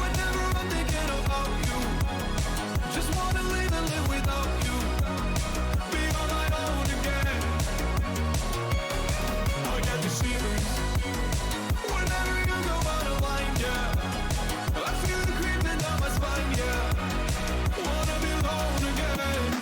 Whenever I'm thinking about you, just wanna leave and live without you. Be on my own again. I get the shivers whenever you go out of line, yeah. I feel it creeping down my spine, yeah. Wanna be alone again.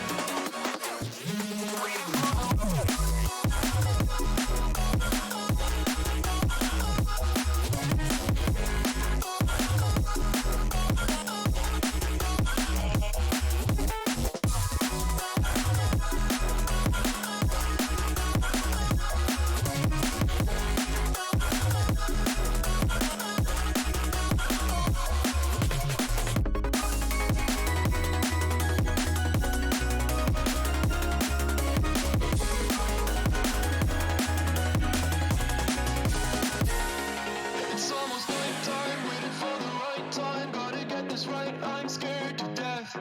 It's almost nighttime, waiting for the right time. Gotta get this right, I'm scared to death.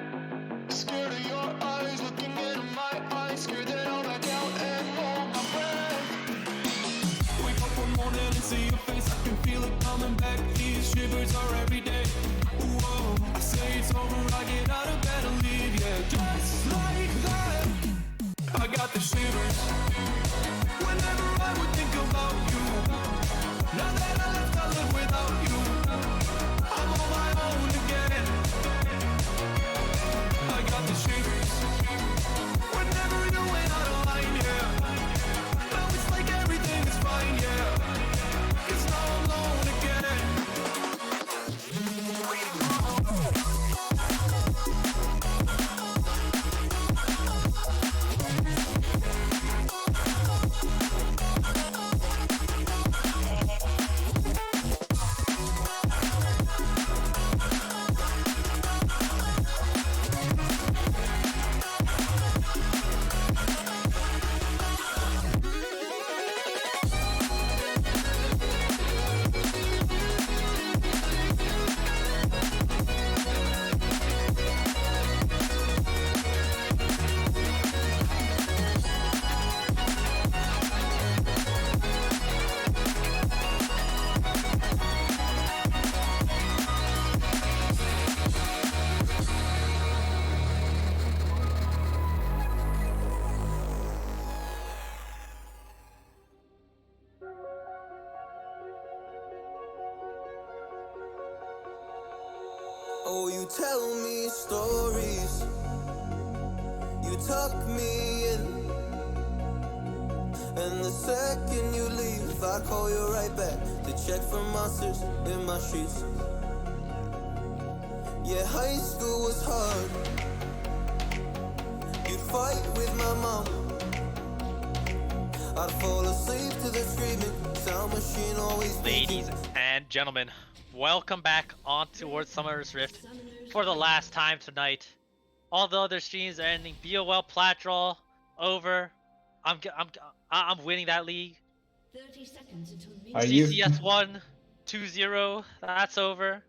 Scared of your eyes, looking into my eyes. Scared that I'll back out and hold my breath. Wake up one morning and see your face, I can feel it coming back. These shivers are every day. Whoa, I say it's over, I get out of bed and leave, yeah. Just like that, I got the shivers whenever I would think about you. Now that I left, I live without you. I'm on my own again. I got the shivers whenever you went out of line, yeah. Now it's like everything is fine, yeah. 'Cause now I'm alone again. Oh, you tell me stories, you tuck me in, and the second you leave, I call you right back to check for monsters in my streets. Yeah, high school was hard, you'd fight with my mom, I'd fall asleep to the screaming sound machine always Ladies and gentlemen, welcome back on towards Summer's Rift for the last time tonight. All the other streams are ending. BOL plat draw over. I'm winning that league. 30 seconds until Are you? CCS 1, 2-0. That's over.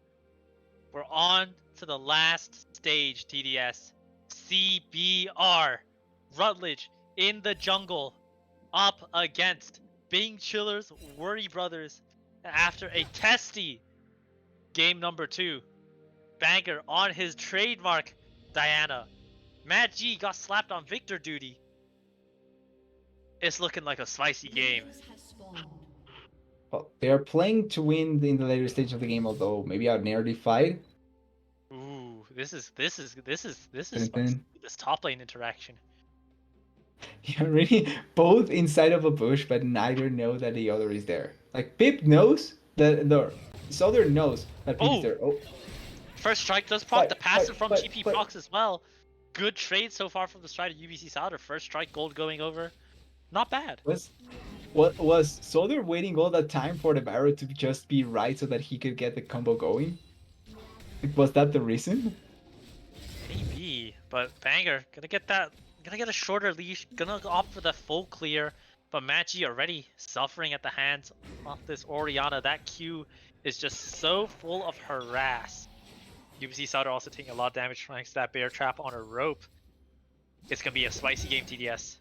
We're on to the last stage, TDS. CBR. Rutledge in the jungle up against Bing Chiller's WorryBrothers after a testy game number 2. Banger on his trademark Diana. Matt G got slapped on Victor duty. It's looking like a spicy game. Well, they are playing to win in the later stage of the game, although maybe a narrative fight. Ooh, this is spicy. Dun. This top lane interaction. Yeah, really, both inside of a bush, but neither know that the other is there. Like Pip knows that this other knows that Pip is there. Oh, First strike does proc the passive from GP but- procs as well. Good trade so far from the strat of UBC Souder. First strike gold going over. Not bad. was Soldier waiting all that time for the Barrow to just be right so that he could get the combo going? Was that the reason? Maybe, but Banger gonna get a shorter leash, gonna opt for the full clear, but Magi already suffering at the hands of this Orianna. That Q is just so full of harass. UBC Souder also taking a lot of damage thanks to that bear trap on a rope. It's gonna be a spicy game, TDS.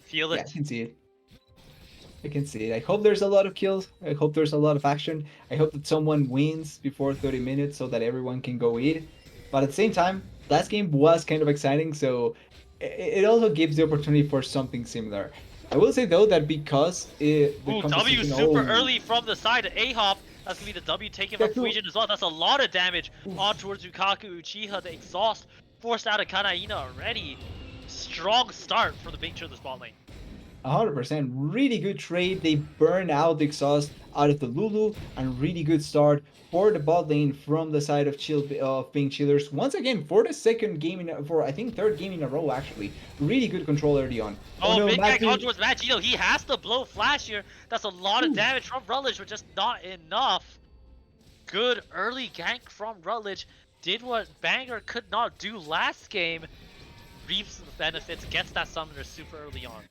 Feel it. Yeah, I can see it. I can see it. I hope there's a lot of kills. I hope there's a lot of action. I hope that someone wins before 30 minutes so that everyone can go eat. But at the same time, last game was kind of exciting, so it also gives the opportunity for something similar. I will say though that because the Ooh, W composition, super early from the side of A-Hop. That's gonna be the W taken from Deku. Fuijin as well. That's a lot of damage on towards Lukaku Uchiha. The exhaust forced out of Kanaina already. Strong start for the Big Chillers bot lane. 100%. Really good trade. They burn out the exhaust out of the Lulu, and really good start for the bot lane from the side of Pink Chillers. Once again, for the second game for I think third game in a row actually. Really good control early on. Oh, no, big gank Matthew. on towards Magino. He has to blow flash here. That's a lot of damage from Rutledge, but just not enough. Good early gank from Rutledge. Did what Banger could not do last game. Reaps the benefits, gets that summoner super early on.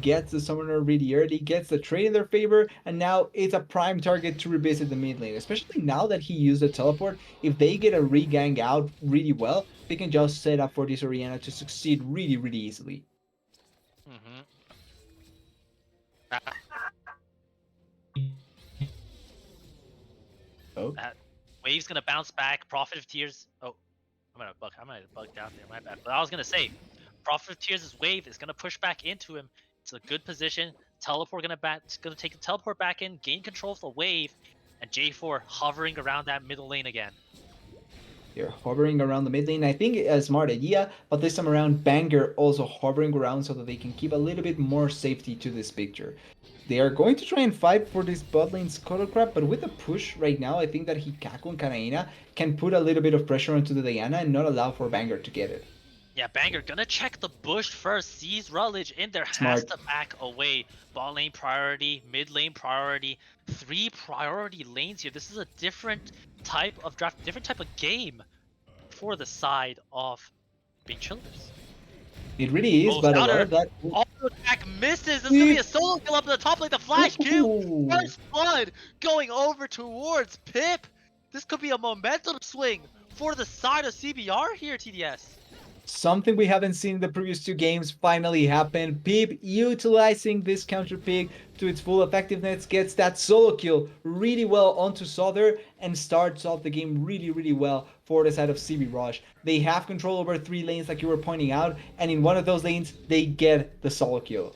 Gets the summoner really early, gets the trade in their favor, and now it's a prime target to revisit the mid lane. Especially now that he used the teleport, if they get a regang out really well, they can just set up for this Orianna to succeed really, really easily. Oh. That Wave's gonna bounce back. Prophet of Tears. Oh, I might have bugged out there. My bad. But I was gonna say, Prophet of Tears' wave is gonna push back into him. It's a good position. Teleport gonna take the teleport back in, gain control of the wave, and J4 hovering around that middle lane again. They're hovering around the mid lane. I think a smart idea, but this time around, Banger also hovering around so that they can keep a little bit more safety to this picture. They are going to try and fight for this bot lane Scuttlecrab, but with the push right now, I think that Hikaku and Kanaina can put a little bit of pressure onto the Diana and not allow for Banger to get it. Yeah, Banger gonna check the bush first, sees Rutledge in there, Smart. has to back away. Bot lane priority, mid lane priority, 3 priority lanes here. This is a different type of draft, different type of game for the side of Big Chillers. It really is, but a lot of that. Auto attack misses. There's gonna be a solo kill up in the top lane. The flash kill. First blood going over towards Pip. This could be a momentum swing for the side of CBR here, TDS. Something we haven't seen in the previous 2 games finally happened. Pip utilizing this counter pick to its full effectiveness, gets that solo kill really well onto Souther, and starts off the game really, really well for the side of CB Rush. They have control over 3 lanes like you were pointing out, and in one of those lanes, they get the solo kill.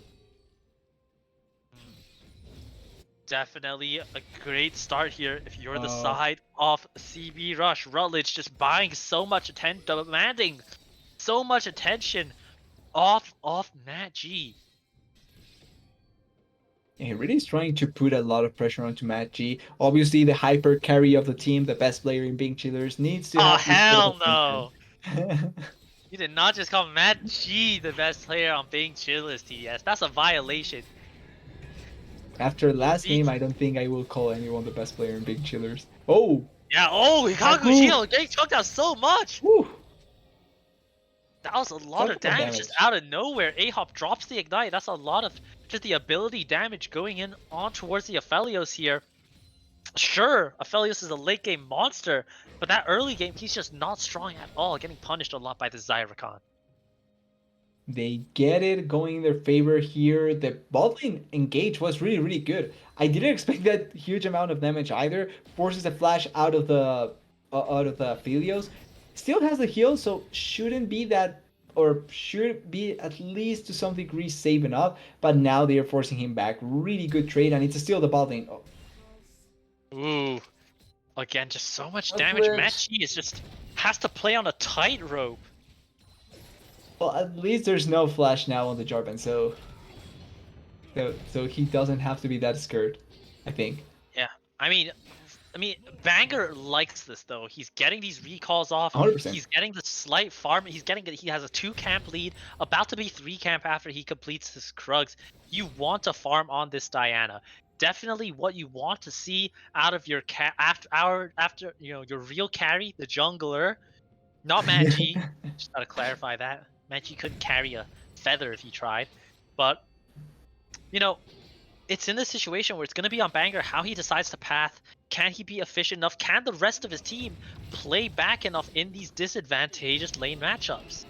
Definitely a great start here if you're the side of CB Rush. Rutledge just buying so much attention, demanding so much attention off Nat G. Yeah, he really is trying to put a lot of pressure onto Matt G. Obviously, the hyper carry of the team, the best player in Big Chillers, needs to have. Oh hell no! You did not just call Matt G the best player on Big Chillers, TDS. That's a violation. After last game, I don't think I will call anyone the best player in Big Chillers. Oh! Yeah, oh, Hikaku Shield getting choked out so much! Woo. That was a lot of damage just out of nowhere. A-Hop drops the Ignite. That's a lot of just the ability damage going in on towards the Aphelios here. Sure, Aphelios is a late game monster, but that early game, he's just not strong at all, getting punished a lot by the Zyricon. They get it going in their favor here. The bot lane engage was really, really good. I didn't expect that huge amount of damage either. Forces a flash out of the Aphelios. Still has the heal, so shouldn't be that, or should be at least to some degree safe enough. But now they are forcing him back. Really good trade, and it's still the bot lane. Oh. Ooh. Again, just so much damage. Matchy is just has to play on a tightrope. Well, at least there's no flash now on the Jarvan, so he doesn't have to be that scared, I think. Yeah, I mean, Banger likes this though. He's getting these recalls off. 100%. He's getting the slight farm. He has a 2-camp lead, about to be 3-camp after he completes his Krugs. You want to farm on this Diana. Definitely what you want to see out of your after your real carry, the jungler, not Manji. Just gotta clarify that. Manji couldn't carry a feather if he tried, but it's in this situation where it's going to be on Banger how he decides to path. Can he be efficient enough? Can the rest of his team play back enough in these disadvantageous lane matchups?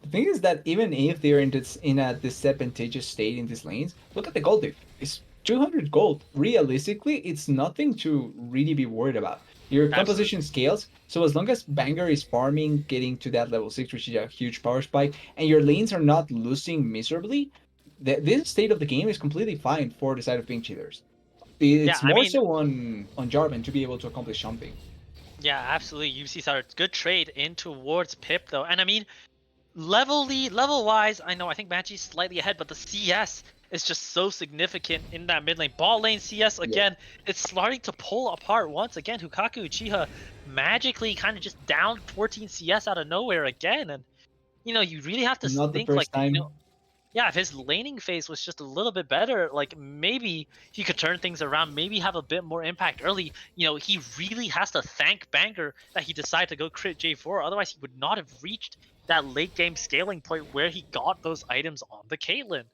The thing is that even if they're in a disadvantageous state in these lanes, look at the gold diff. It's 200 gold. Realistically, it's nothing to really be worried about. Your Absolutely. composition scales, so as long as Banger is farming, getting to that level 6, which is a huge power spike, and your lanes are not losing miserably, this state of the game is completely fine for the side of pink cheaters. Yeah, It's I more mean, so on Jarvan to be able to accomplish something. yeah, absolutely. UC started good trade in towards Pip though, and I mean, level wise, I think Magi's slightly ahead, but the CS is just so significant in that mid lane. Bot lane CS Yeah. again, it's starting to pull apart once again. Hukaku Uchiha magically kind of just down 14 CS out of nowhere again, and you really have to Not the think like first time. yeah, if his laning phase was just a little bit better, like maybe he could turn things around, maybe have a bit more impact early. He really has to thank Banger that he decided to go crit J4. Otherwise, he would not have reached that late game scaling point where he got those items on the Caitlyn.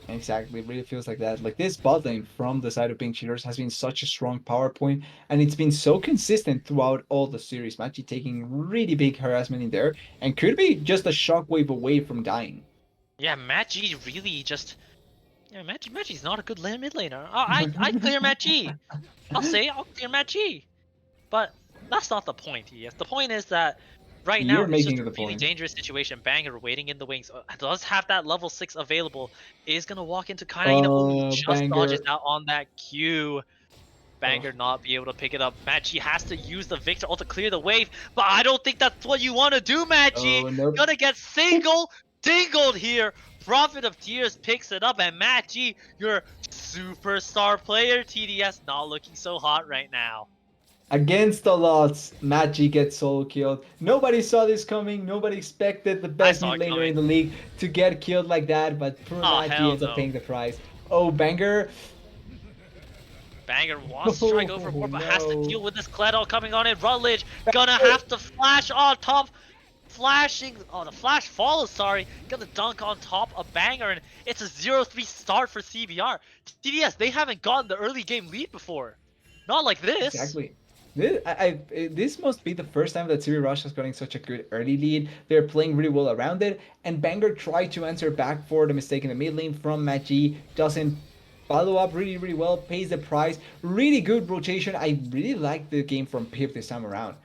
Exactly, it really feels like that. Like this bot lane from the side of Pink Cheaters has been such a strong power point, and it's been so consistent throughout all the series. Machi taking really big harassment in there, and could be just a shockwave away from dying. Yeah, Matt G really just. Yeah, Matt G's not a good mid laner. I'd clear Matt G. I'll clear Matt G. But that's not the point, yes. The point is that right now You're it's just making a the really point. dangerous situation. Banger waiting in the wings does have that level 6 available. Is gonna walk into Kaina. Oh, he just dodges Banger. out on that Q. Oh, Banger not be able to pick it up. Matchy has to use the Victor ult to clear the wave, but I don't think that's what you want to do, Matchy. oh nope. Gonna get dingled here. Prophet of Tears picks it up, and Matchy, your superstar player, TDS, not looking so hot right now. Against the odds, Machi gets solo killed. Nobody saw this coming. Nobody expected the I best saw mid it laner coming. in the league to get killed like that, but poor Oh, Machi hell ends up no. paying the price. Oh, Banger. Banger wants to try go for Oh more, but has to no. deal with this Kledo coming on in. Rutledge gonna have to flash on top. Flashing. Oh, the flash follows, sorry. Gonna dunk on top of Banger, and it's a 0-3 start for CBR. TDS, they haven't gotten the early game lead before. Not like this. Exactly. This must be the first time that Siri Rush is getting such a good early lead. They're playing really well around it, and Banger tried to answer back for the mistake in the mid lane from Magi. Doesn't follow up really well, pays the price. Really good rotation. I really like the game from Pip this time around.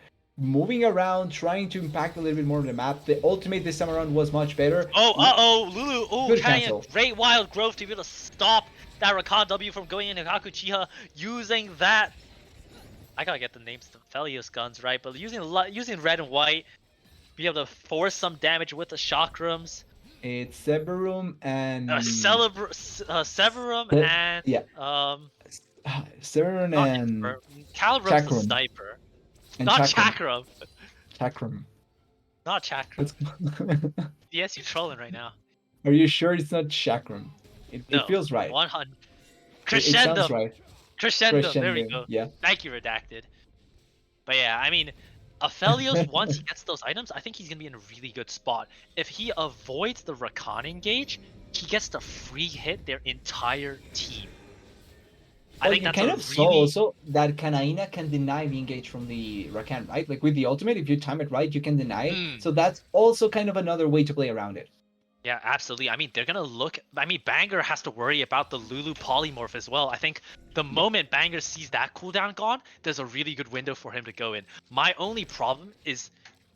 Moving around, trying to impact a little bit more of the map. The ultimate this time around was much better. Oh, uh-oh, Lulu, oh, Good carrying a cancel. great wild growth to be able to stop that Rakan W from going into Kakuchiha, using that. I gotta get the names of the Felios guns right, but using red and white, be able to force some damage with the chakrams. It's Severum and Severum and yeah, Severum not and Emperor. Calrum's the Chakram sniper. and Not Chakram. Chakram. Chakram. Not Chakram. Let's... Yes, you're trolling right now. Are you sure it's not Chakram? It No. feels right. 100. It sounds Crescendum. right. Crescendum. There we Crescendo. go. Yeah. Thank you, Redacted. But yeah, I mean, Aphelios, once he gets those items, I think he's going to be in a really good spot. If he avoids the Rakan engage, he gets to free hit their entire team. I think you that's kind a of saw really... also that Kanaina can deny the engage from the Rakan, right? Like with the ultimate, if you time it right, you can deny it. So that's also kind of another way to play around it. Yeah, absolutely. I mean, they're gonna look. I mean, Banger has to worry about the Lulu polymorph as well. I think the moment Banger sees that cooldown gone, there's a really good window for him to go in. My only problem is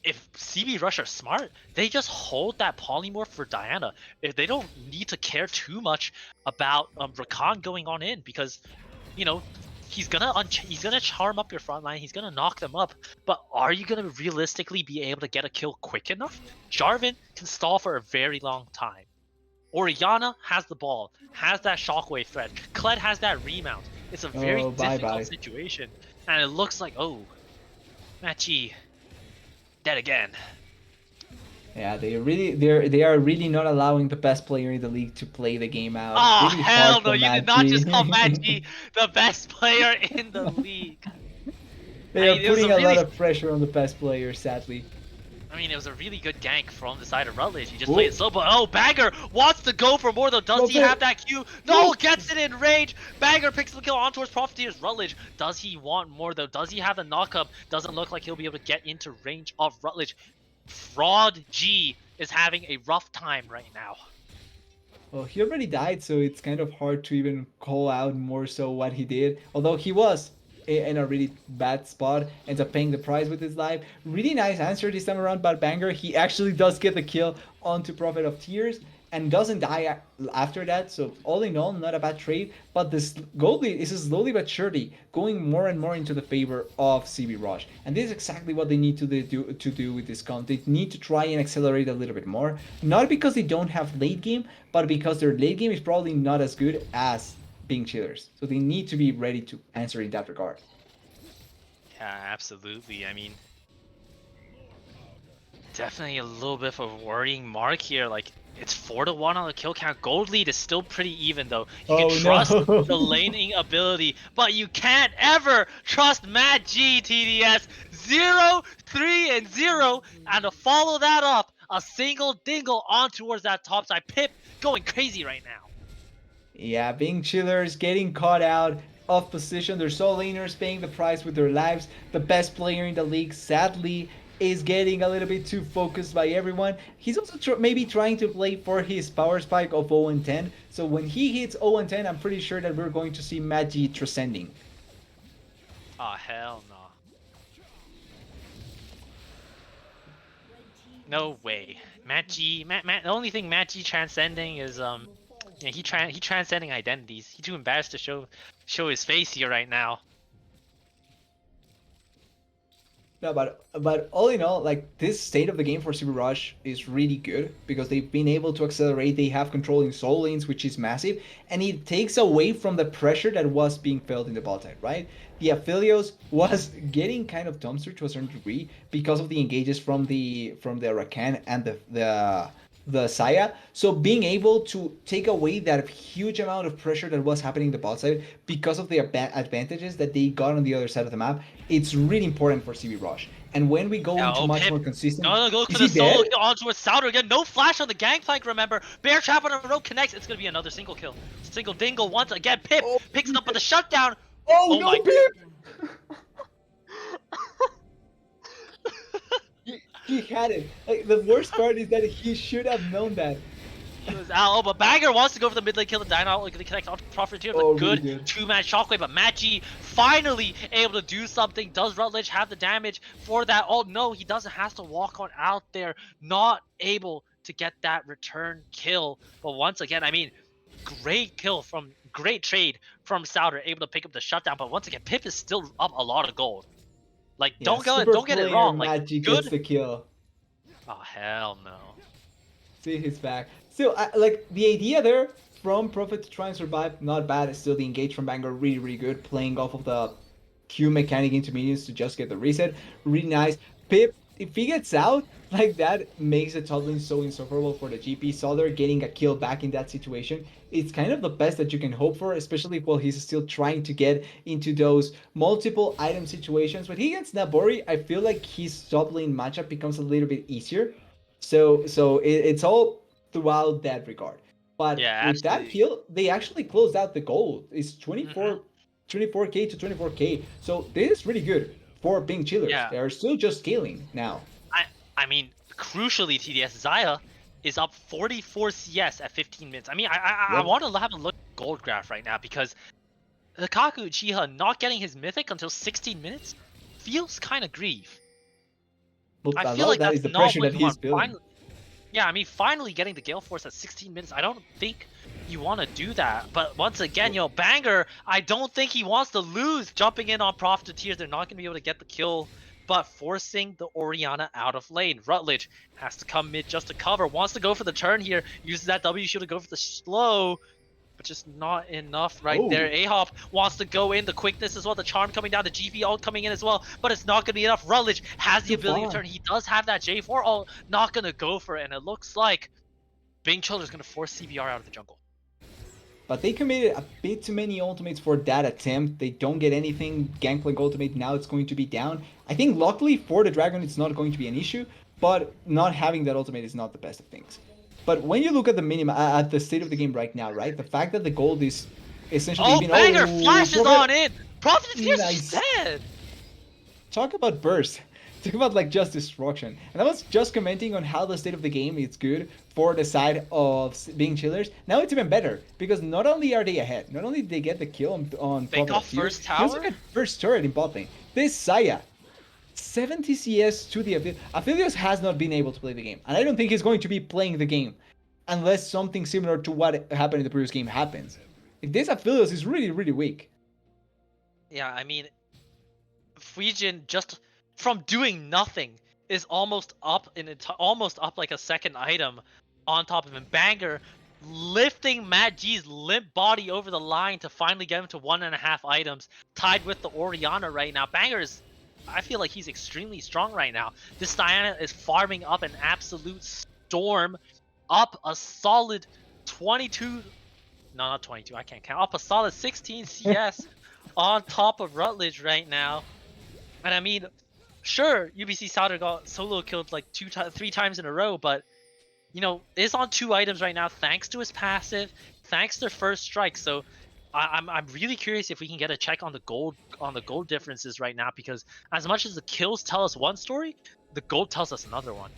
if CB Rush are smart, they just hold that polymorph for Diana. If they don't need to care too much about Rakan going on in, because he's gonna charm up your front line. He's gonna knock them up. But are you gonna realistically be able to get a kill quick enough? Jarvan can stall for a very long time. Orianna has the ball, has that shockwave threat. Kled has that remount. It's a very difficult situation, and it looks like Machi dead again. Yeah, they are really not allowing the best player in the league to play the game out. Oh, Really hell hard no, for you did not just call Machi. Machi the best player in the league. They are it was putting a really... lot of pressure on the best player, sadly. I mean, it was a really good gank from the side of Rutledge. He just played it slow, but Banger wants to go for more though. Does he have that Q? No, gets it in range. Banger picks the kill on towards Profiteers. Rutledge, does he want more though? Does he have the knock-up? Doesn't look like he'll be able to get into range of Rutledge. Fraud G is having a rough time right now. Well, he already died, so it's kind of hard to even call out more so what he did. Although he was in a really bad spot, ends up paying the price with his life. Really nice answer this time around by Banger. He actually does get the kill onto Prophet of Tears and doesn't die after that. So all in all, not a bad trade. But this gold lead is slowly but surely going more and more into the favor of CB Rush, and this is exactly what they need to do with this comp. They need to try and accelerate a little bit more, not because they don't have late game, but because their late game is probably not as good as being chillers. So they need to be ready to answer in that regard. Yeah, absolutely. I mean, definitely a little bit of a worrying mark here. Like, it's 4-1 on the kill count. Gold lead is still pretty even though. You can trust the laning ability, but you can't ever trust Matt G, TDS. 0, 3, and 0, and to follow that up, a single dingle on towards that top side. Pip going crazy right now. Yeah, being chillers, getting caught out of position. Their solo laners paying the price with their lives. The best player in the league, sadly, is getting a little bit too focused by everyone. He's also maybe trying to play for his power spike of 0 and 10. So when he hits 0 and 10, I'm pretty sure that we're going to see Magi transcending. Oh, hell no. No way. The only thing Matt G transcending is yeah, he transcending identities. He's too embarrassed to show his face here right now. No, but all in all, like this state of the game for Super Rush is really good because they've been able to accelerate. They have control in soul lanes, which is massive, and it takes away from the pressure that was being felt in the bot side, right? The Aphelios was getting kind of dumpster to a certain degree because of the engages from the Rakan and the Saya. So being able to take away that huge amount of pressure that was happening in the bot side because of the advantages that they got on the other side of the map, it's really important for CB Rush. And when we go into much more consistent, no, go for the solo kill onto a Souter again. No flash on the gangplank, remember. Bear trap on a rope connects. It's going to be another single kill. Single dingle once again. Pip picks it up with the shutdown. Oh no, my Pip! He had it. Like, the worst part is that he should have known that. He was out. Oh, but Banger wants to go for the mid lane kill. The Dino going to connect on Prophet here. The good really 2-man shockwave. But Magi finally able to do something. Does Rutledge have the damage for that? Oh no, he doesn't. Has to walk on out there. Not able to get that return kill. But once again, I mean, great trade from Souter. Able to pick up the shutdown. But once again, Pip is still up a lot of gold. Like, Yeah, don't get it wrong. Like, Magi gets the kill. Oh hell no. See his back. Still, like the idea there from Prophet to try and survive, not bad. Still, the engage from Banger really, really good. Playing off of the Q mechanic intermediates to just get the reset, really nice. Pip, if he gets out like that, makes the top lane so insufferable for the GP. Solar getting a kill back in that situation, it's kind of the best that you can hope for, especially while he's still trying to get into those multiple item situations. When he gets Nabori, I feel like his top lane matchup becomes a little bit easier. So it's all throughout that regard. But yeah, with that kill, they actually closed out the goal. It's 24k to 24k. So this is really good for being chillers. Yeah. They're still just scaling now. I mean, crucially, TDS Xayah is up 44 CS at 15 minutes. I mean, I want to have a look at gold graph right now because Lukaku Uchiha not getting his mythic until 16 minutes feels kind of grief. Well, I feel like that that's is the not pressure what that you he's want. building. Yeah, I mean, finally getting the Gale Force at 16 minutes. I don't think you want to do that. But once again, Banger, I don't think he wants to lose. Jumping in on Profiteers, they're not going to be able to get the kill, but forcing the Orianna out of lane. Rutledge has to come mid just to cover. Wants to go for the turn here. Uses that W shield to go for the slow, but just not enough right there. Ahop wants to go in. The quickness as well. The charm coming down. The GP ult coming in as well, but it's not going to be enough. Rutledge has the ability to turn. He does have that J4 ult. Not going to go for it, and it looks like Bing Children is going to force CBR out of the jungle. But they committed a bit too many ultimates for that attempt. They don't get anything. Gangplank ultimate, now it's going to be down. I think luckily for the Dragon, it's not going to be an issue, but not having that ultimate is not the best of things. But when you look at the minimum, at the state of the game right now, right? The fact that the gold is essentially Banger flashes on in. Profiteers nice. dead. Talk about burst. Talk about like just destruction. And I was just commenting on how the state of the game is good for the side of being chillers. Now it's even better because not only are they ahead, not only did they get the kill on They top got of tier, first they also tower? got first turret in bot lane. This Saya, 70 CS to the Aphelios has not been able to play the game, and I don't think he's going to be playing the game unless something similar to what happened in the previous game happens. If this Aphelios is really, really weak. Yeah, I mean, Fuijin just from doing nothing is almost up almost up like a second item on top of him. Banger lifting Matt G's limp body over the line to finally get him to 1.5 items, tied with the Orianna right now. Banger is, I feel like he's extremely strong right now. This Diana is farming up an absolute storm, up a solid 22. No, not 22. I can't count. Up a solid 16 CS on top of Rutledge right now. And I mean, sure, UBC Sauter got solo killed like 3 times in a row, but you know, is on 2 items right now thanks to his passive, thanks to first strike. So I'm really curious if we can get a check on the gold differences right now, because as much as the kills tell us one story, the gold tells us another one.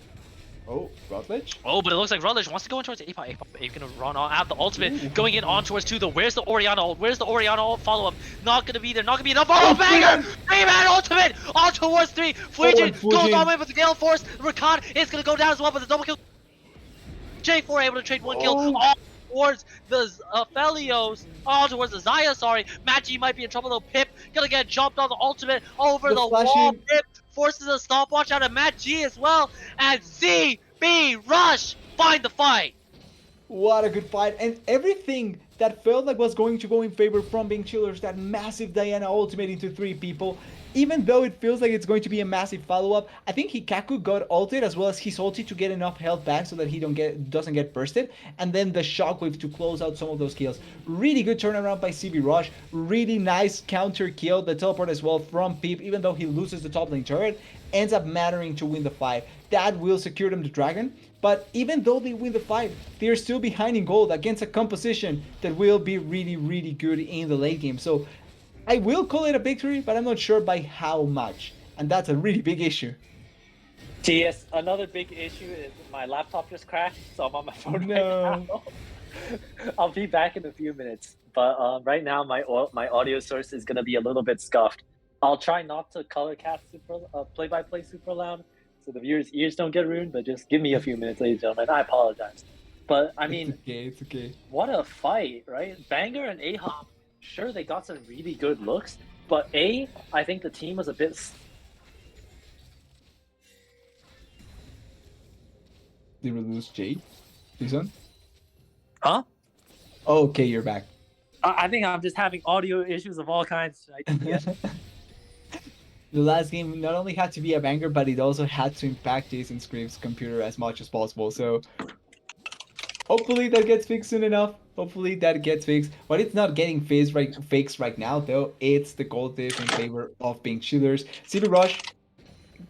Oh, Rutledge? Oh, but it looks like Rutledge wants to go in towards Ape. Ape gonna run on out the ultimate, Ooh. going in on towards 2. Where's the Orianna ult? Where's the Orianna ult follow up? Not gonna be there. Not gonna be enough. Oh, Banger! 3-man ultimate on towards 3. Fuijin goes all the way with the Gale Force. Rakan is gonna go down as well, but the double kill. J4 able to trade 1 kill all towards the Felios, all towards the Zaya, sorry. Magi might be in trouble though. Pip gonna get jumped on the ultimate over the wall. Pip forces a stopwatch out of Magi as well. And CB Rush find the fight. What a good fight. And everything that felt like was going to go in favor from being chillers, that massive Diana ultimate into 3 people, even though it feels like it's going to be a massive follow-up, I think Hikaku got ulted as well as his ulti to get enough health back so that he doesn't get bursted, and then the shockwave to close out some of those kills. Really good turnaround by CB Rush, really nice counter kill, the teleport as well from Pip, even though he loses the top lane turret, ends up mattering to win the fight. That will secure them the dragon, but even though they win the fight, they're still behind in gold against a composition that will be really, really good in the late game. So I will call it a victory, but I'm not sure by how much. And that's a really big issue. TS, another big issue is my laptop just crashed, so I'm on my phone right now. I'll be back in a few minutes. But right now, my audio source is going to be a little bit scuffed. I'll try not to color cast play-by-play super loud, so the viewers' ears don't get ruined, but just give me a few minutes, ladies and gentlemen. I apologize. But, I mean, it's okay. What a fight, right? Banger and A-Hop, sure, they got some really good looks, but I think the team was a bit... Did we lose Jade? Jason? Huh? Okay, you're back. I think I'm just having audio issues of all kinds. The last game not only had to be a banger, but it also had to impact jasonscrip's computer as much as possible. So hopefully that gets fixed soon enough. Hopefully that gets fixed. But it's not getting fixed right now, though. It's the gold diff in favor of being chillers. CB Rush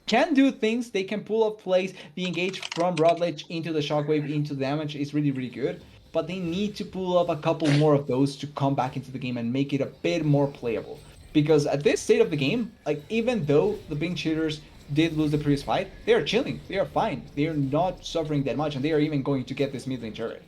can do things. They can pull off plays. The engage from Rutledge into the shockwave into the damage is really, really good. But they need to pull up a couple more of those to come back into the game and make it a bit more playable. Because at this state of the game, like, even though the Bing cheaters did lose the previous fight, they are chilling. They are fine. They are not suffering that much, and they are even going to get this mid lane turret.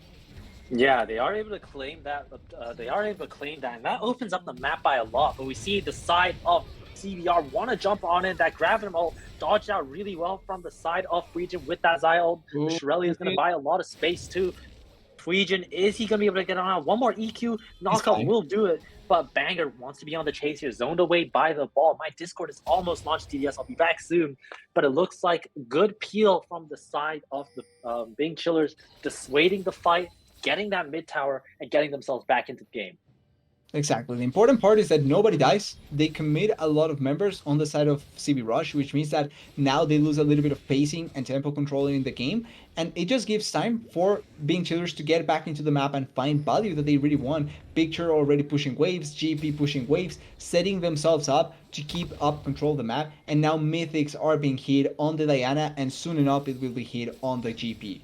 Yeah, they are able to claim that. And that opens up the map by a lot. But we see the side of CBR want to jump on it. That Gravitum ult dodged out really well from the side of Fuijin with that Zaya ult. Shirelli is going to buy a lot of space too. Fuijin, is he going to be able to get on? One more EQ knockup will do it. But Banger wants to be on the chase here, zoned away by the ball. My Discord is almost launched TDS. I'll be back soon. But it looks like good peel from the side of the Bing Chillers, dissuading the fight, getting that mid tower, and getting themselves back into the game. Exactly. The important part is that nobody dies. They commit a lot of members on the side of CB Rush, which means that now they lose a little bit of pacing and tempo control in the game. And it just gives time for Bing Chillers to get back into the map and find value that they really want. Picture already pushing waves, GP pushing waves, setting themselves up to keep up control of the map. And now Mythics are being hit on the Diana, and soon enough it will be hit on the GP.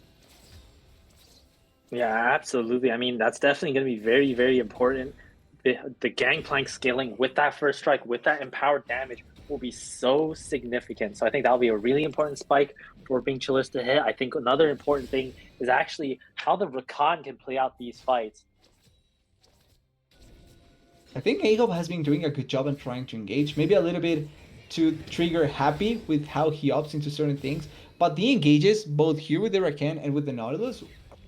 Yeah, absolutely. I mean, that's definitely going to be very, very important. The Gangplank scaling with that first strike, with that empowered damage, will be so significant. So I think that'll be a really important spike for Bing Chillers to hit. I think another important thing is actually how the Rakan can play out these fights. I think Ahab has been doing a good job in trying to engage, maybe a little bit to trigger happy with how he opts into certain things, but the engages, both here with the Rakan and with the Nautilus,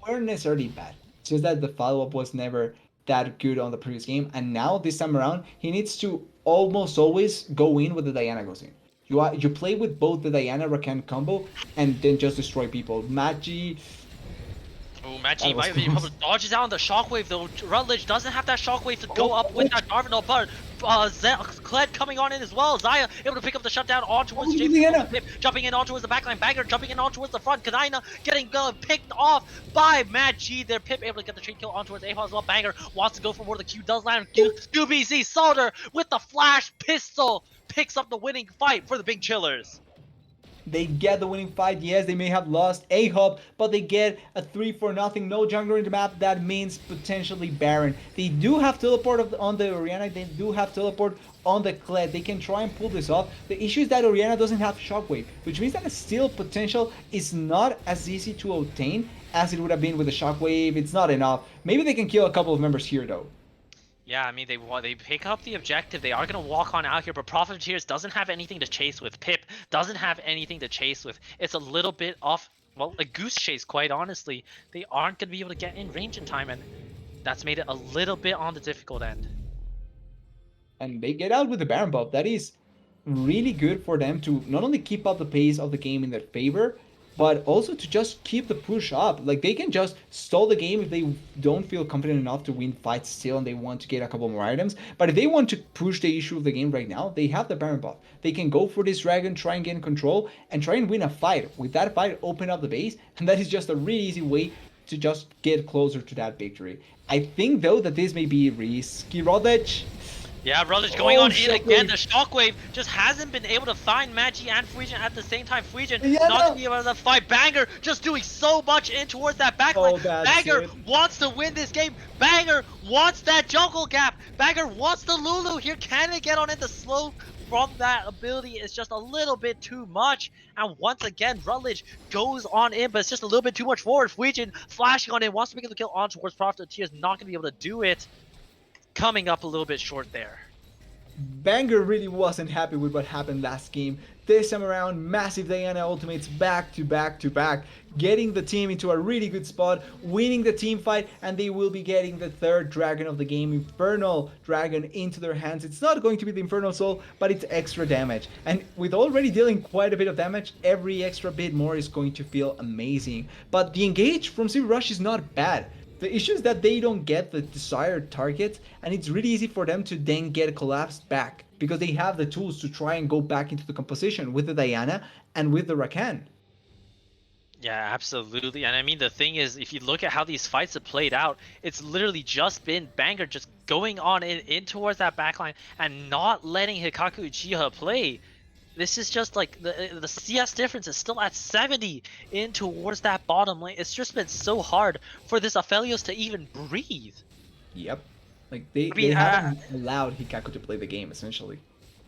weren't necessarily bad. It's just that the follow-up was never that good on the previous game, and now this time around, he needs to almost always go in with the Diana goes in. You play with both the Diana Rakan combo and then just destroy people. Magi. Oh, Magi That was might be able to dodges out on the shockwave though. Rutledge doesn't have that shockwave to go up with that Darvinal, but Kled coming on in as well. Zaya able to pick up the shutdown on towards James. Jumping in on towards the backline. Banger jumping in on towards the front. Kadina getting picked off by Magi. Their Pip able to get the trade kill on towards Ahab as well. Banger wants to go for more. The Q does land. QBZ Solder with the flash pistol picks up the winning fight for the Big Chillers. They get the winning fight. Yes, they may have lost Ahab, but they get a 3-4-0. No jungler in the map. That means potentially Baron. They do have teleport on the Orianna. They do have teleport on the Kled. They can try and pull this off. The issue is that Orianna doesn't have Shockwave, which means that the steal potential is not as easy to obtain as it would have been with the Shockwave. It's not enough. Maybe they can kill a couple of members here, though. Yeah, I mean, they pick up the objective. They are going to walk on out here, but Profiteers doesn't have anything to chase with. Pip doesn't have anything to chase with. It's a little bit off, well, a goose chase, quite honestly. They aren't going to be able to get in range in time, and that's made it a little bit on the difficult end. And they get out with the Baron buff. That is really good for them to not only keep up the pace of the game in their favor, but also to just keep the push up. Like, they can just stall the game if they don't feel confident enough to win fights still and they want to get a couple more items. But if they want to push the issue of the game right now, they have the Baron buff. They can go for this dragon, try and get in control, and try and win a fight. With that fight, open up the base, and that is just a really easy way to just get closer to that victory. I think, though, that this may be risky. Rutledge. Yeah, Rutledge going on in again. The Shockwave just hasn't been able to find Magi and Fuijin at the same time. Fuijin not going to be able to fight. Banger just doing so much in towards that backline. Banger wants to win this game. Banger wants that jungle gap. Banger wants the Lulu here. Can it get on it? The slow from that ability is just a little bit too much. And once again, Rutledge goes on in, but it's just a little bit too much forward. Fuijin flashing on in, wants to make the kill on towards Profiteers. Not going to be able to do it. Coming up a little bit short there. Banger really wasn't happy with what happened last game. This time around, massive Diana ultimates back to back to back, getting the team into a really good spot, winning the team fight, and they will be getting the third dragon of the game, Infernal Dragon, into their hands. It's not going to be the Infernal Soul, but it's extra damage. And with already dealing quite a bit of damage, every extra bit more is going to feel amazing. But the engage from Silver Rush is not bad. The issue is that they don't get the desired target, and it's really easy for them to then get collapsed back because they have the tools to try and go back into the composition with the Diana and with the Rakan. Yeah, absolutely. And I mean, the thing is, if you look at how these fights have played out, it's literally just been Banger just going on in towards that backline and not letting Hikaku Uchiha play. This is just like the CS difference is still at 70 in towards that bottom lane. It's just been so hard for this Aphelios to even breathe. Yep. Like they haven't allowed Hikaku to play the game essentially.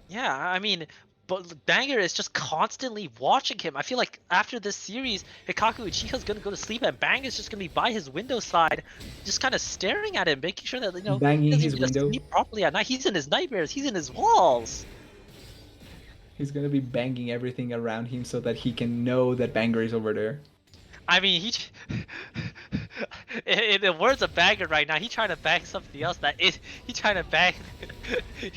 Yeah, I mean, but Banger is just constantly watching him. I feel like after this series, Hikaku Uchiha's gonna go to sleep and Banger's just gonna be by his window side, just kind of staring at him, making sure that banging he his window sleep properly at night. He's in his nightmares. He's in his walls. He's gonna be banging everything around him so that he can know that Banger is over there. I mean, in the words of Banger right now, he's trying to bang something else. He's trying to bang.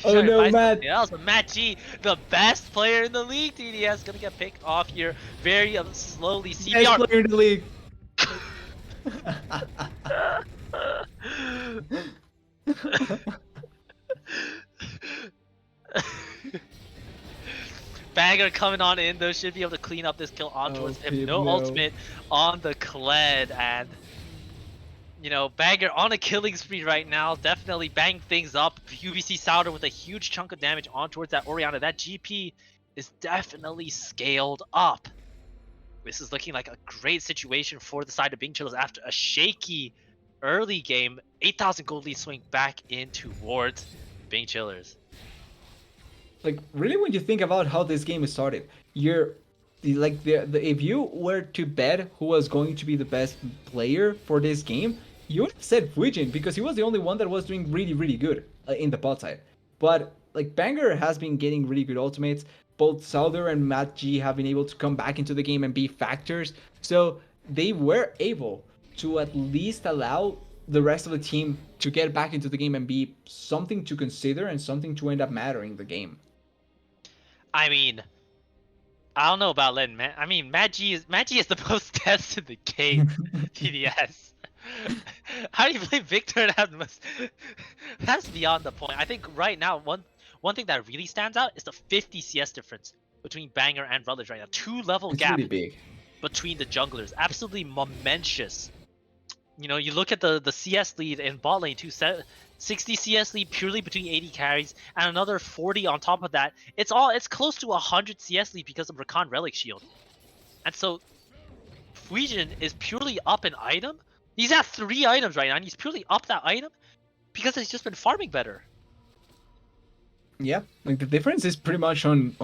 Oh no, Matt! Else. But Matt G, the best player in the league, TDS, gonna get picked off here very slowly. CBR. Best player in the league. Banger coming on in though, should be able to clean up this kill on towards him. No ultimate on the Kled, and Banger on a killing spree right now. Definitely bang things up. UBC Souter with a huge chunk of damage on towards that Orianna. That GP is definitely scaled up. This is looking like a great situation for the side of Bing Chillers after a shaky early game. 8,000 gold lead swing back in towards Bing Chillers. like really when you think about how this game is started, you're like if you were to bet who was going to be the best player for this game, you would have said Fujin because he was the only one that was doing really really good in the bot side. But like Banger has been getting really good ultimates. Both Souther and Matt G have been able to come back into the game and be factors. So they were able to at least allow the rest of the team to get back into the game and be something to consider and something to end up mattering the game. I mean, I don't know about letting I mean, Magi is the most deaths in the game. TDS. How do you play Victor and have the most? That's beyond the point. I think right now one thing that really stands out is the 50 CS difference between Banger and Rutledge right now. 2-level It's gap really big. between the junglers. Absolutely momentous. You know, you look at the CS lead in bot lane too. 60 CS lead purely between 80 carries, and another 40 on top of that. It's close to 100 CS lead because of Rakan Relic Shield. And so Fuijin is purely up an item. He's at 3 items right now, and he's purely up that item because he's just been farming better. Yeah, like the difference is pretty much on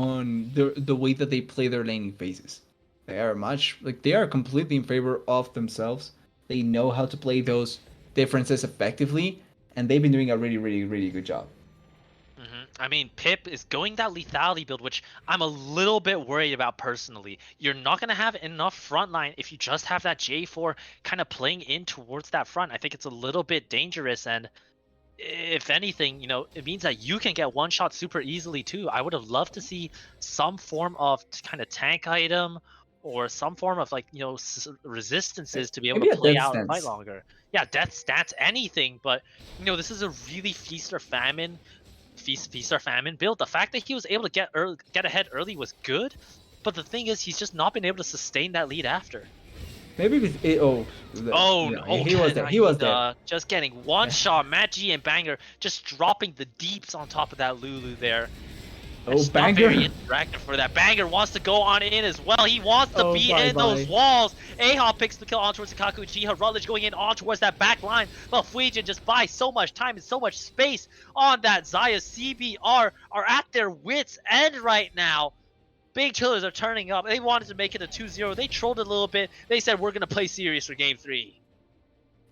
the way that they play their laning phases. They are much like they are completely in favor of themselves. They know how to play those differences effectively, and they've been doing a really, really, really good job. I mean, Pip is going that lethality build, which I'm a little bit worried about personally. You're not going to have enough frontline if you just have that J4 kind of playing in towards that front. I think it's a little bit dangerous, and if anything, you know, it means that you can get one shot super easily too. I would have loved to see some form of kind of tank item or some form of like, you know, resistances to be able Maybe to a play death out and fight stance. longer. Yeah, death stats, anything, but you know, this is a really feast or famine build. The fact that he was able to get ahead early was good, but the thing is, he's just not been able to sustain that lead after. Maybe with Oh, no, oh, he was Ken, dead. I He was need dead. just getting one shot. Magi and Banger just dropping the deeps on top of that Lulu there. Oh, It's not very Banger! interactive for that. Banger wants to go on in as well. He wants to Oh, be bye in those bye. walls. Ahab picks the kill on towards Sakaku Uchiha. Rutledge going in on towards that back line. But Fuijin just buys so much time and so much space on that Zaya. CBR are at their wits' end right now. Big Chillers are turning up. They wanted to make it a 2-0. They trolled it a little bit. They said, we're going to play serious for game 3.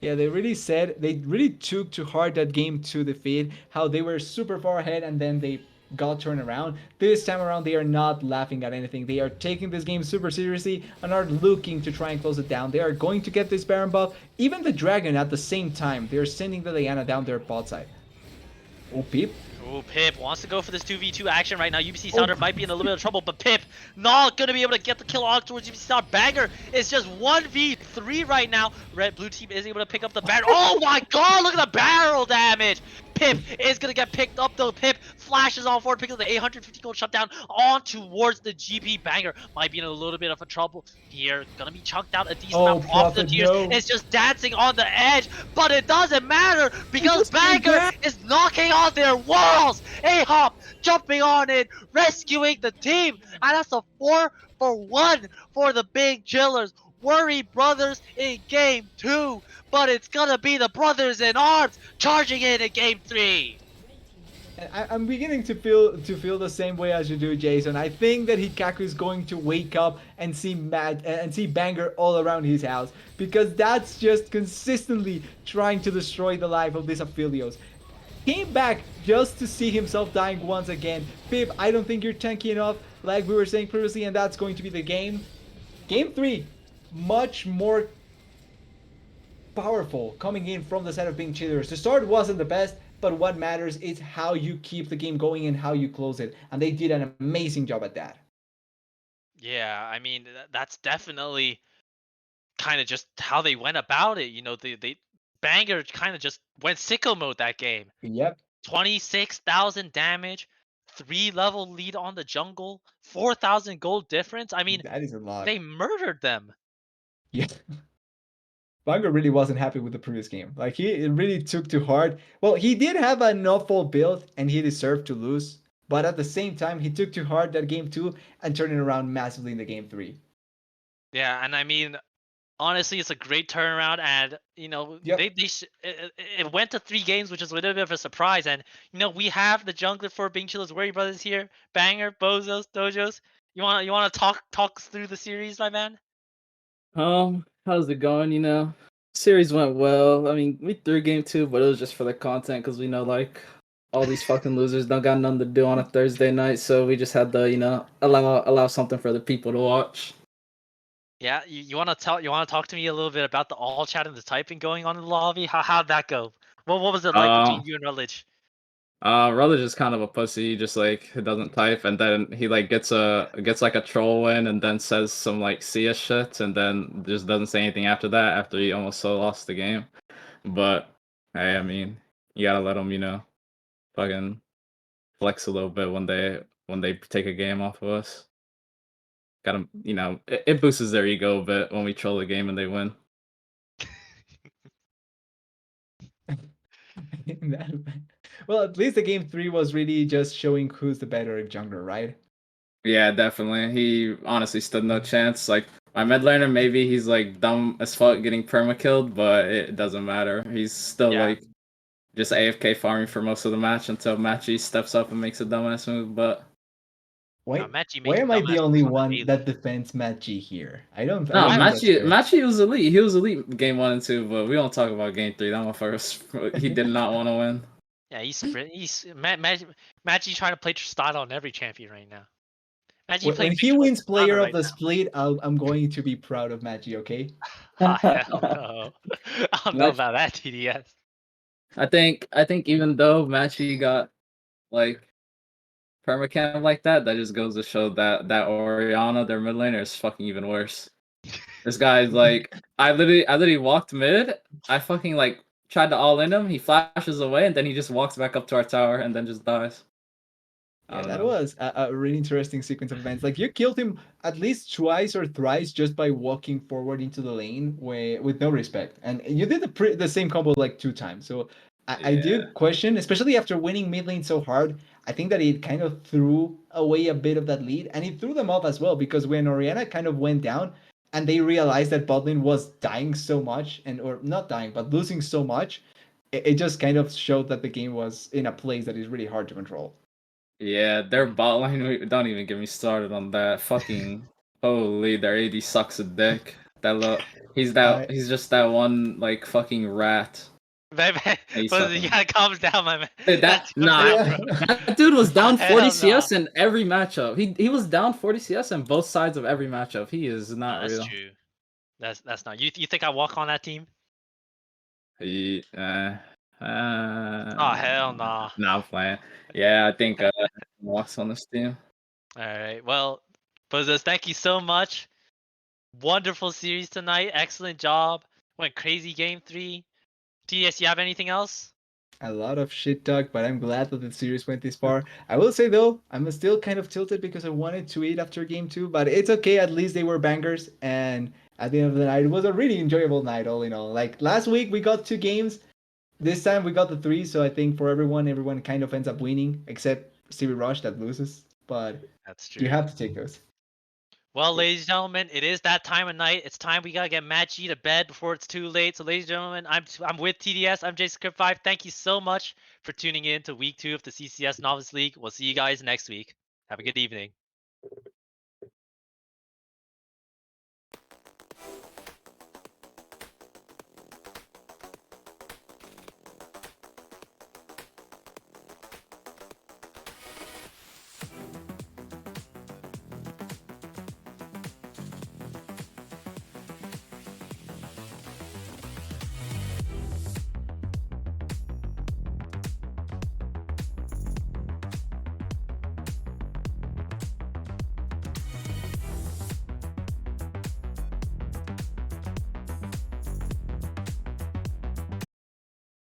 Yeah, they really took to heart that game to defeat, how they were super far ahead and then they got turned around. This time around, they are not laughing at anything. They are taking this game super seriously and are looking to try and close it down. They are going to get this Baron buff, even the Dragon at the same time. They're sending the Diana down their bot side. Oh, Peep. Oh, Pip wants to go for this 2v2 action right now. UBC Oh. Sounder might be in a little bit of trouble, but Pip not going to be able to get the kill on towards UBC Sounder. Banger is just 1v3 right now. Blue team is able to pick up the barrel. Oh my god, look at the barrel damage. Pip is going to get picked up though. Pip flashes on forward, picks up the 850 gold shutdown on towards the GP. Banger might be in a little bit of a trouble here. Going to be chunked out a decent amount. Prophet, no. It's just dancing on the edge, but it doesn't matter because Banger is knocking on their walls. Ahop jumping on it, rescuing the team, and that's a 4-for-1 for the Big Chillers. WorryBrothers in game 2, but it's gonna be the brothers in arms charging in game 3. I'm beginning to feel the same way as you do, Jason. I think that Hikaku is going to wake up and see Banger all around his house because that's just consistently trying to destroy the life of these Aphelios. Came back just to see himself dying once again. Pip, I don't think you're tanky enough, like we were saying previously, and that's going to be the game. Game 3, much more powerful coming in from the side of being cheaters. The start wasn't the best, but what matters is how you keep the game going and how you close it. And they did an amazing job at that. Yeah, I mean that's definitely kind of just how they went about it. You know, they Banger kind of just went sicko mode that game. Yep. 26,000 damage, 3-level lead on the jungle, 4,000 gold difference. I mean, That is a lot. they murdered them. Yeah. Bungo really wasn't happy with the previous game. Like he really took to heart. Well, he did have an awful build and he deserved to lose. But at the same time, he took to heart that game 2 and turned it around massively in the game 3. Yeah, and I mean, honestly, it's a great turnaround, and you know Yep. it went to 3 games, which is a little bit of a surprise. And you know we have the jungler for Bing Chill's WorryBrothers here, Banger, Bozos, Dojos. You want to talk us through the series, my man? How's it going? Series went well. I mean, we threw game two, but it was just for the content because we know like all these fucking losers don't got nothing to do on a Thursday night, so we just had to allow something for the people to watch. Yeah, you want to talk to me a little bit about the all chat and the typing going on in the lobby? How'd that go? What was it like Uh, between you and Rutledge? Ruther's just kind of a pussy. He just like doesn't type, and then he like gets like a troll win, and then says some like CS shit, and then just doesn't say anything after that. After he almost so lost the game, but hey, I mean, you gotta let him, fucking flex a little bit when they take a game off of us. Gotta, it boosts their ego a bit when we troll the game and they win. Well, at least the game 3 was really just showing who's the better jungler, right? Yeah, definitely. He honestly stood no chance. Like my mid laner, maybe he's like dumb as fuck getting perma killed, but it doesn't matter. He's still Yeah, like just AFK farming for most of the match until Matchy steps up and makes a dumbass move. But Why Matchy why making am I the dumbass only moves on the one daily. that defends Matt G here? I no, don't think that's fair. Matchy was elite. He was elite game 1 and 2, but we don't talk about game 3. That motherfucker, he did not want to win. Yeah, he's sprint. Matchy trying to play Tristana on every champion right now. Matchy When playing he Victor wins Tristana player of right the now. split, I'm going to be proud of Maggi, okay? Ah, hell no. I don't know Match, about that, TDS. I think even though Matchy got like permacam like that, that just goes to show that Oriana, their mid laner, is fucking even worse. This guy's like, I literally walked mid. I fucking like tried to all in him. He flashes away, and then he just walks back up to our tower, and then just dies. I Yeah, don't that know. was a really interesting sequence of events. Like you killed him at least twice or thrice just by walking forward into the lane with no respect, and you did the same combo like 2 times. So I do Yeah, question, especially after winning mid lane so hard. I think that it kind of threw away a bit of that lead, and it threw them off as well because when Oriana kind of went down, and they realized that bot lane was dying so much, and or not dying but losing so much, it just kind of showed that the game was in a place that is really hard to control. yeah. Their bot lane. Don't even get me started on that. Fucking holy, their AD sucks a dick. I He's just that one like fucking rat. Man, He's but you fucking. gotta calm down, my man. Dude, That calm nah, down, yeah. bro. that dude was down 40 Hell no. CS in every matchup. He was down 40 CS in both sides of every matchup. He is No, not that's real. true. That's not. You think I walk on that team? He, Oh hell nah. nah, I'm playing. Yeah, I think walks on this team. All right. Well, Bozos, thank you so much. Wonderful series tonight. Excellent job. Went crazy game 3. TS, you have anything else? A lot of shit talk, but I'm glad that the series went this far. I will say though, I'm still kind of tilted because I wanted to eat after game 2, but it's okay. At least they were bangers, and at the end of the night, it was a really enjoyable night, all in all. Like last week, we got 2 games. This time, we got the 3. So I think for everyone kind of ends up winning, except Stevie Rush that loses. But That's you true. have to take those. Well, ladies and gentlemen, it is that time of night. It's time we gotta get Matt G to bed before it's too late. So, ladies and gentlemen, I'm with TDS. I'm jasonscript5. Thank you so much for tuning in to week 2 of the CCS Novice League. We'll see you guys next week. Have a good evening.